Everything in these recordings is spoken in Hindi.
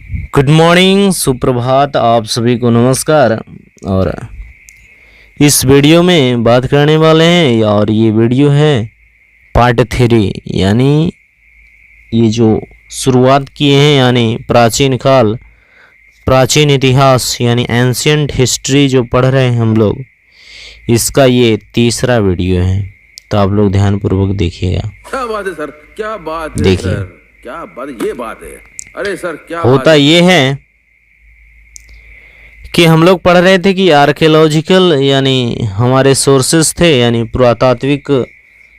गुड मॉर्निंग, सुप्रभात, आप सभी को नमस्कार। और इस वीडियो में बात करने वाले हैं और ये वीडियो है पार्ट 3, यानी ये जो शुरुआत किए हैं यानी प्राचीन काल, प्राचीन इतिहास यानी एंशियंट हिस्ट्री जो पढ़ रहे हैं हम लोग, इसका ये तीसरा वीडियो है। तो आप लोग ध्यानपूर्वक देखिएगा। क्या बात है सर, क्या बात है देखिए। सर, क्या बात, ये बात है। अरे सर क्या होता ये है कि हम लोग पढ़ रहे थे कि आर्कियोलॉजिकल यानी हमारे सोर्सेस थे, यानी पुरातात्विक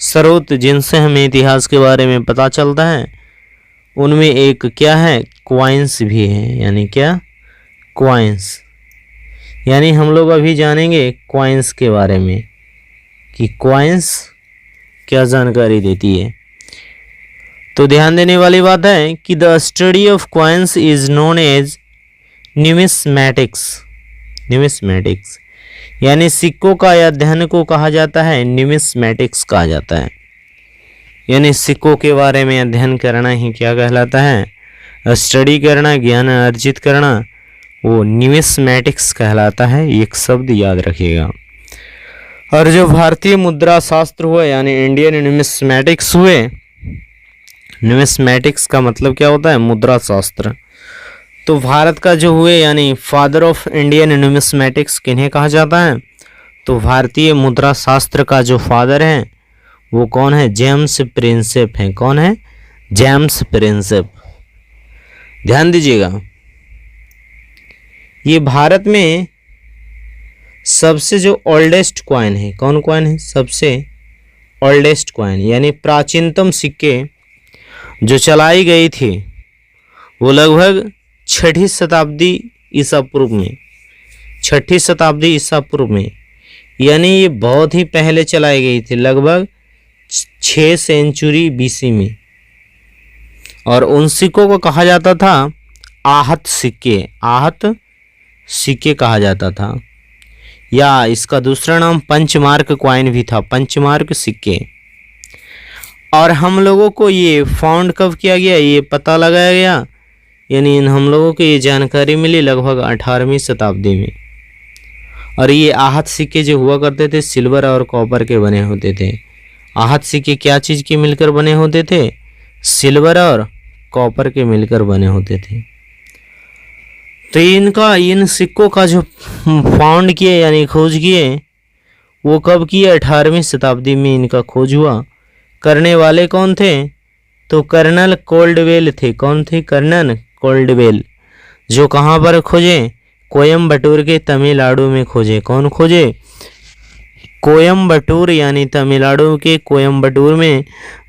स्रोत जिनसे हमें इतिहास के बारे में पता चलता है, उनमें एक क्या है, क्वाइंस भी है। यानी क्या, क्वाइंस। यानी हम लोग अभी जानेंगे क्वाइंस के बारे में कि क्वाइंस क्या जानकारी देती है। तो ध्यान देने वाली बात है कि the study of coins is known as numismatics. Numismatics यानी सिक्कों का अध्ययन को कहा जाता है, न्यूमिस्मैटिक्स कहा जाता है। यानी सिक्कों के बारे में अध्ययन करना ही क्या कहलाता है, स्टडी करना, ज्ञान अर्जित करना, वो न्यूमिस्मैटिक्स कहलाता है। एक शब्द याद रखिएगा। और जो भारतीय मुद्रा शास्त्र हुए यानी इंडियन न्यूमिस्मैटिक्स हुए, न्यूमिस्मैटिक्स का मतलब क्या होता है, मुद्रा शास्त्र। तो भारत का जो हुए यानी फादर ऑफ इंडियन न्यूमिस्मैटिक्स किन्हें कहा जाता है, तो भारतीय मुद्रा शास्त्र का जो फादर है वो कौन है, जेम्स प्रिंसेप हैं। कौन है, जेम्स प्रिंसेप। ध्यान दीजिएगा, ये भारत में सबसे जो ओल्डेस्ट कॉइन है, कौन कॉइन है, सबसे ओल्डेस्ट कॉइन यानी प्राचीनतम सिक्के जो चलाई गई थी वो लगभग 6वीं शताब्दी ईसा पूर्व में, 6वीं शताब्दी ईसा पूर्व में, यानी ये बहुत ही पहले चलाई गई थी, लगभग 6 सेंचुरी बीसी में। और उन सिक्कों को कहा जाता था आहत सिक्के, आहत सिक्के कहा जाता था, या इसका दूसरा नाम पंचमार्क कॉइन भी था, पंचमार्क सिक्के। और हम लोगों को ये फाउंड कब किया गया, ये पता लगाया गया, यानी हम लोगों को ये जानकारी मिली लगभग 18वीं शताब्दी में। और ये आहत सिक्के जो हुआ करते थे सिल्वर और कॉपर के बने होते थे। आहत सिक्के क्या चीज़ के मिलकर बने होते थे, सिल्वर और कॉपर के मिलकर बने होते थे। तो इन सिक्कों का जो फाउंड किए यानी खोज किए, वो कब किए, 18वीं शताब्दी में इनका खोज हुआ। करने वाले कौन थे, तो कर्नल कोल्डवेल थे। कौन थे, कर्नल कोल्डवेल, जो कहाँ पर खोजे, कोयम्बटूर के तमिलनाडु में खोजे। कौन खोजे, कोयम्बटूर यानी तमिलनाडु के कोयम्बटूर में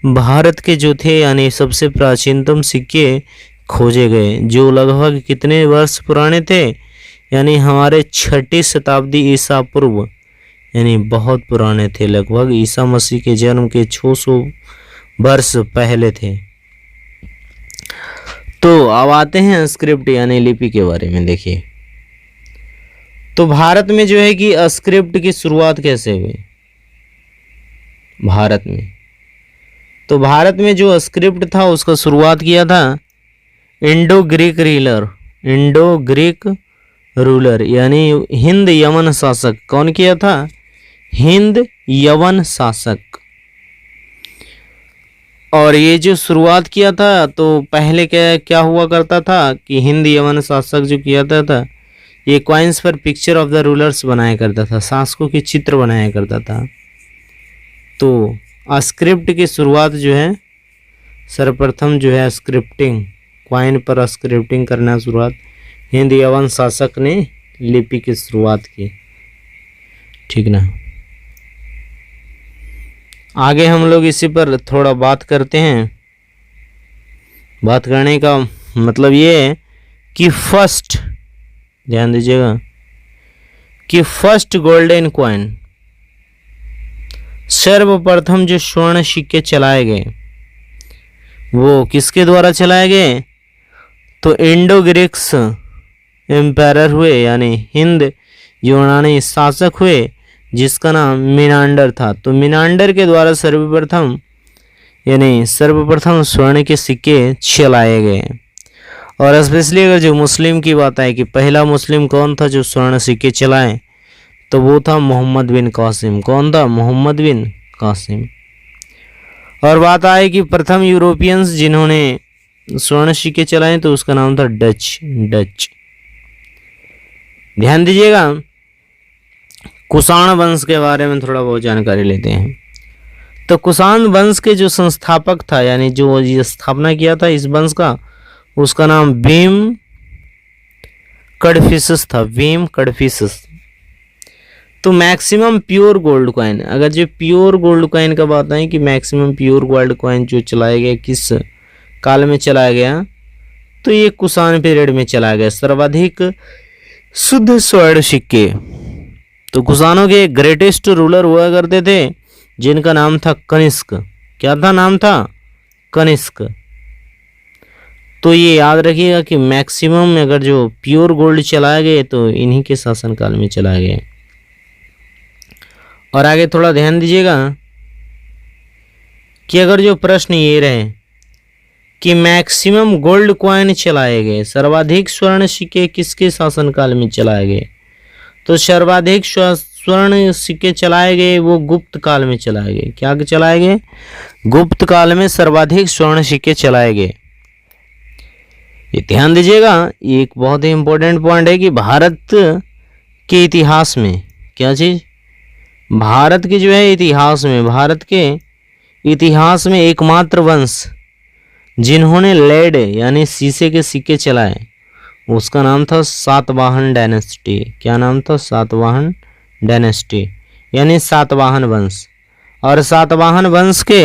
भारत के जो थे यानी सबसे प्राचीनतम सिक्के खोजे गए, जो लगभग कितने वर्ष पुराने थे, यानी हमारे 6वीं शताब्दी ईसा पूर्व, यानी बहुत पुराने थे, लगभग ईसा मसीह के जन्म के 600 वर्ष पहले थे। तो अब आते हैं स्क्रिप्ट यानी लिपि के बारे में। देखिए, तो भारत में जो है कि स्क्रिप्ट की शुरुआत कैसे हुई भारत में, तो भारत में जो स्क्रिप्ट था उसका शुरुआत किया था इंडो ग्रीक रूलर यानी हिंद यमन शासक। कौन किया था, हिंद यवन शासक। और ये जो शुरुआत किया था, तो पहले क्या हुआ करता था कि हिंद यवन शासक जो किया था ये कॉइन्स पर पिक्चर ऑफ द रूलर्स बनाया करता था, शासकों के चित्र बनाया करता था। तो स्क्रिप्ट की शुरुआत जो है, सर्वप्रथम जो है स्क्रिप्टिंग, कॉइन पर स्क्रिप्टिंग करना शुरुआत हिंद यवन शासक ने लिपि की शुरुआत की। ठीक ना, आगे हम लोग इसी पर थोड़ा बात करते हैं। बात करने का मतलब ये है कि फर्स्ट, ध्यान दीजिएगा, कि फर्स्ट गोल्डन कॉइन, सर्वप्रथम जो स्वर्ण सिक्के चलाए गए वो किसके द्वारा चलाए गए, तो इंडो ग्रीक्स एम्पायर हुए यानी हिंद यूनानी शासक हुए जिसका नाम मिनांडर था। तो मिनांडर के द्वारा सर्वप्रथम स्वर्ण के सिक्के चलाए गए। और स्पेशली अगर जो मुस्लिम की बात आए कि पहला मुस्लिम कौन था जो स्वर्ण सिक्के चलाए, तो वो था मोहम्मद बिन कासिम। कौन था? मोहम्मद बिन कासिम। और बात आए कि प्रथम यूरोपियंस जिन्होंने स्वर्ण सिक्के चलाए, तो उसका नाम था डच। ध्यान दीजिएगा, कुषाण वंश के बारे में थोड़ा बहुत जानकारी लेते हैं। तो कुषाण वंश के जो संस्थापक था, यानी जो ये स्थापना किया था इस वंश का, उसका नाम भीम कडफिसस था। भीम कडफिसस। तो मैक्सिमम प्योर गोल्ड कॉइन, अगर जो प्योर गोल्ड कॉइन का बात है कि मैक्सिमम प्योर गोल्ड कॉइन जो चलाया गया किस काल में चलाया गया, तो ये कुषाण पीरियड में चलाया गया। सर्वाधिक शुद्ध स्वर्ण सिक्के तो कुषाणों के ग्रेटेस्ट रूलर हुआ करते थे, जिनका नाम था कनिष्क। क्या था? नाम था कनिष्क। तो ये याद रखिएगा कि मैक्सिमम अगर जो प्योर गोल्ड चलाए गए तो इन्हीं के शासनकाल में चलाए गए। और आगे थोड़ा ध्यान दीजिएगा कि अगर जो प्रश्न ये रहे कि मैक्सिमम गोल्ड कॉइन चलाए गए, सर्वाधिक स्वर्ण सिक्के किसके शासनकाल में चलाए गए, तो सर्वाधिक स्वर्ण सिक्के चलाए गए वो गुप्त काल में चलाए गए। क्या चलाए गए? गुप्त काल में सर्वाधिक स्वर्ण सिक्के चलाए गए। ये ध्यान दीजिएगा, ये एक बहुत ही इंपॉर्टेंट पॉइंट है कि भारत के इतिहास में क्या चीज, भारत के जो है इतिहास में, भारत के इतिहास में एकमात्र वंश जिन्होंने लेड यानी शीशे के सिक्के चलाए, उसका नाम था सातवाहन डायनेस्टी। क्या नाम था? सातवाहन डायनेस्टी यानी सातवाहन वंश। और सातवाहन वंश के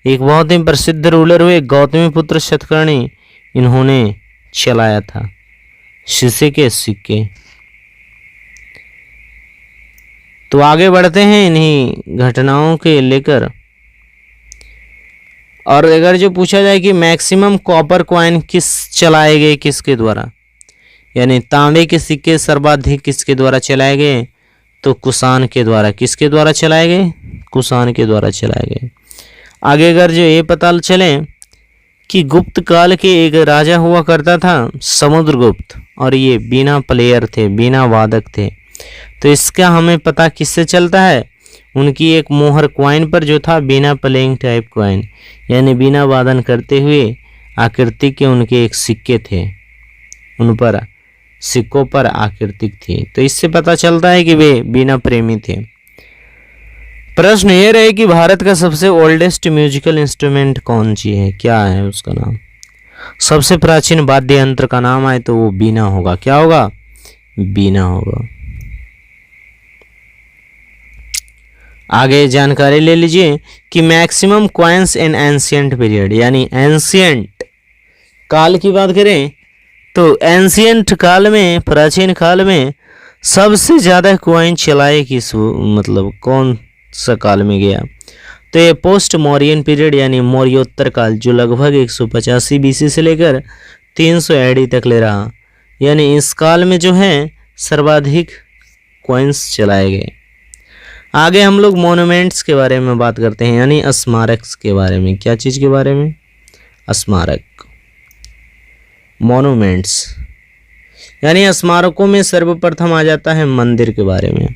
एक बहुत ही प्रसिद्ध रूलर हुए गौतमीपुत्र शतकर्णी, इन्होंने चलाया था शीशे के सिक्के। तो आगे बढ़ते हैं इन्हीं घटनाओं के लेकर। और अगर जो पूछा जाए कि मैक्सिमम कॉपर कॉइन किस चलाए गए, किसके द्वारा, यानी तांबे के सिक्के सर्वाधिक किसके द्वारा चलाए गए, तो कुषाण के द्वारा। किसके द्वारा चलाए गए? कुषाण के द्वारा चलाए गए। आगे अगर जो ये पता चले कि गुप्त काल के एक राजा हुआ करता था समुद्रगुप्त, और ये बीना प्लेयर थे, बीना वादक थे। तो इसका हमें पता किससे चलता है? उनकी एक मोहर क्वाइन पर जो था बीना प्लेइंग टाइप क्वाइन, यानी बिना वादन करते हुए आकृति के उनके एक सिक्के थे, उन पर सिक्कों पर आकृति थी। तो इससे पता चलता है कि वे बिना प्रेमी थे। प्रश्न ये रहे कि भारत का सबसे ओल्डेस्ट म्यूजिकल इंस्ट्रूमेंट कौन सी है, क्या है उसका नाम? सबसे प्राचीन वाद्य यंत्र का नाम आए तो वो बीना होगा। क्या होगा? बीना होगा। आगे जानकारी ले लीजिए कि maximum coins in ancient period, यानी एंशिएंट काल की बात करें तो एंशिएंट काल में, प्राचीन काल में सबसे ज़्यादा कॉइन चलाए किस, मतलब कौन सा काल में गया, तो ये पोस्ट मौर्यन पीरियड यानी मौर्योत्तर काल, जो लगभग 185 बीसी से लेकर 300 एडी तक ले रहा, यानी इस काल में जो है सर्वाधिक कॉइन्स चलाए गए। आगे हम लोग मोन्यूमेंट्स के बारे में बात करते हैं, यानी स्मारक के बारे में। क्या चीज़ के बारे में? स्मारक, मोन्यूमेंट्स, यानी स्मारकों में सर्वप्रथम आ जाता है मंदिर के बारे में।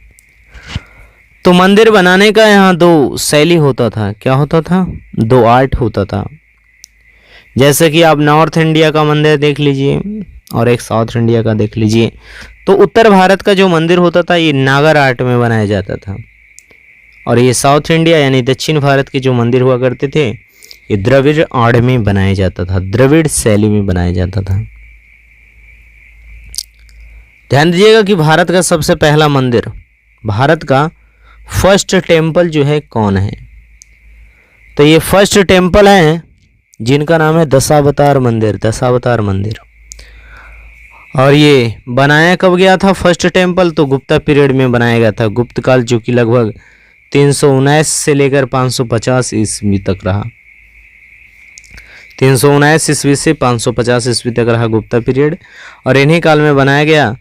तो मंदिर बनाने का यहाँ दो शैली होता था। क्या होता था? दो आर्ट होता था। जैसे कि आप नॉर्थ इंडिया का मंदिर देख लीजिए और एक साउथ इंडिया का देख लीजिए। तो उत्तर भारत का जो मंदिर होता था ये नागर आर्ट में बनाया जाता था, और ये साउथ इंडिया यानी दक्षिण भारत के जो मंदिर हुआ करते थे ये द्रविड़ आर्ट में बनाया जाता था, द्रविड़ शैली में बनाया जाता था। ध्यान दीजिएगा कि भारत का सबसे पहला मंदिर, भारत का फर्स्ट टेम्पल जो है कौन है, तो ये फर्स्ट टेम्पल है जिनका नाम है दशावतार मंदिर, दशावतार मंदिर। और ये बनाया कब गया था फर्स्ट टेम्पल? तो गुप्ता पीरियड में बनाया गया था, गुप्त काल, जो कि लगभग 319 से लेकर 550 ईस्वी तक रहा। 319 ईस्वी से 550 ईस्वी तक रहा गुप्ता पीरियड, और इन्हीं काल में बनाया गया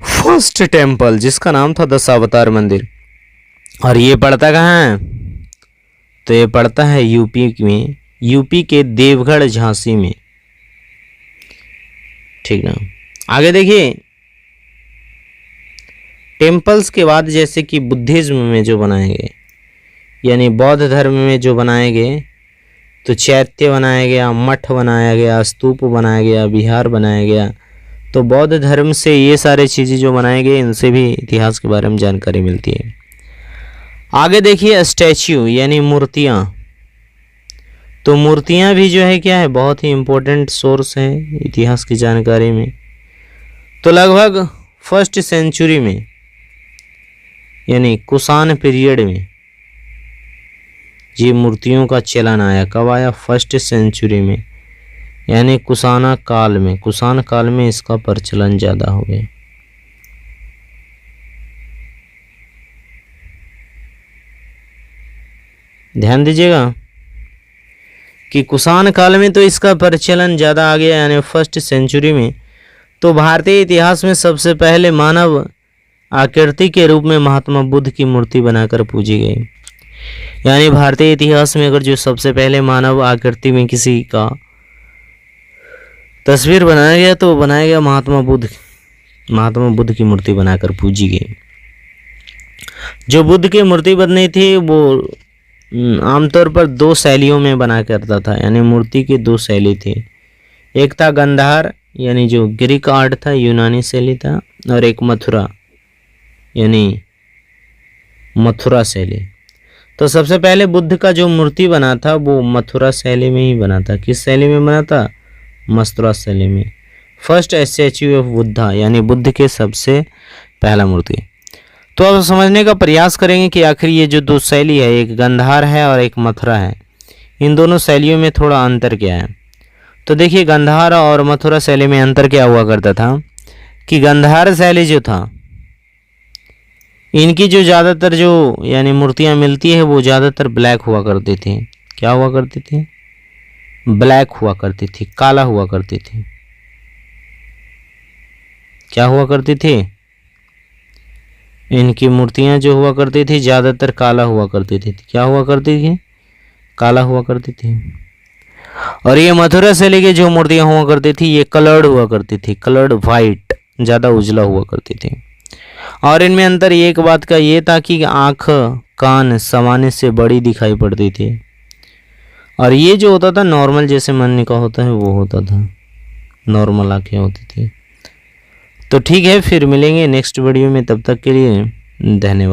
फर्स्ट टेम्पल जिसका नाम था दशावतार मंदिर। और ये पड़ता कहाँ है? तो ये पड़ता है यूपी में, यूपी के देवगढ़ झांसी में। ठीक ना। आगे देखिए, टेम्पल्स के बाद जैसे कि बुद्धिज्म में जो बनाए गए, यानी बौद्ध धर्म में जो बनाए गए, तो चैत्य बनाया गया, मठ बनाया गया, स्तूप बनाया गया, विहार बनाया गया। तो बौद्ध धर्म से ये सारे चीज़ें जो बनाए गए, इनसे भी इतिहास के बारे में जानकारी मिलती है। आगे देखिए, स्टैच्यू यानी मूर्तियाँ। तो मूर्तियाँ भी जो है क्या है, बहुत ही इम्पोर्टेंट सोर्स है इतिहास की जानकारी में। तो लगभग 1st सेंचुरी में, यानी कुषाण पीरियड में ये मूर्तियों का चलन आया। कब आया? 1st सेंचुरी में, यानी कुषाण काल में। कुषाण काल में इसका प्रचलन ज़्यादा हो गया। ध्यान दीजिएगा कि कुषाण काल में तो इसका प्रचलन ज़्यादा आ गया, यानी 1st सेंचुरी में। तो भारतीय इतिहास में सबसे पहले मानव आकृति के रूप में महात्मा बुद्ध की मूर्ति बनाकर पूजी गई। यानी भारतीय इतिहास में अगर जो सबसे पहले मानव आकृति में किसी का तस्वीर बनाया गया, तो बनाया गया महात्मा बुद्ध की मूर्ति बनाकर पूजी गई। जो बुद्ध की मूर्ति बननी थी वो आमतौर पर 2 शैलियों में बना करता था, यानी मूर्ति की 2 शैली थी। एक था गंधार, यानी जो ग्रीक आर्ट था, यूनानी शैली था, और एक मथुरा यानी मथुरा शैली। तो सबसे पहले बुद्ध का जो मूर्ति बना था वो मथुरा शैली में ही बना था। किस शैली में बना था? मथुरा शैली में। 1st स्टैच्यू ऑफ बुद्धा, यानी बुद्ध के सबसे पहला मूर्ति। तो अब समझने का प्रयास करेंगे कि आखिर ये जो 2 शैली है, एक गंधार है और एक मथुरा है, इन दोनों शैलियों में थोड़ा अंतर क्या है। तो देखिए, गंधार और मथुरा शैली में अंतर क्या हुआ करता था कि गंधार शैली जो था, इनकी जो ज़्यादातर जो यानी मूर्तियाँ मिलती है वो ज़्यादातर ब्लैक हुआ करती थी। क्या हुआ करती थी? ब्लैक हुआ करती थी, काला हुआ करती थी। क्या हुआ करती थी? इनकी मूर्तियाँ जो हुआ करती थी ज़्यादातर काला हुआ करती थी। क्या हुआ करती थी? काला हुआ करती थी। और ये मथुरा शैली की जो मूर्तियाँ हुआ करती थी ये कलर्ड हुआ करती थी, कलर्ड वाइट, ज़्यादा उजला हुआ करती थी। और इनमें अंतर एक बात का ये था कि आँख कान सामान्य से बड़ी दिखाई पड़ती थी, और ये जो होता था नॉर्मल, जैसे मन का होता है वो होता था, नॉर्मल आँखें होती थी। तो ठीक है, फिर मिलेंगे नेक्स्ट वीडियो में, तब तक के लिए धन्यवाद।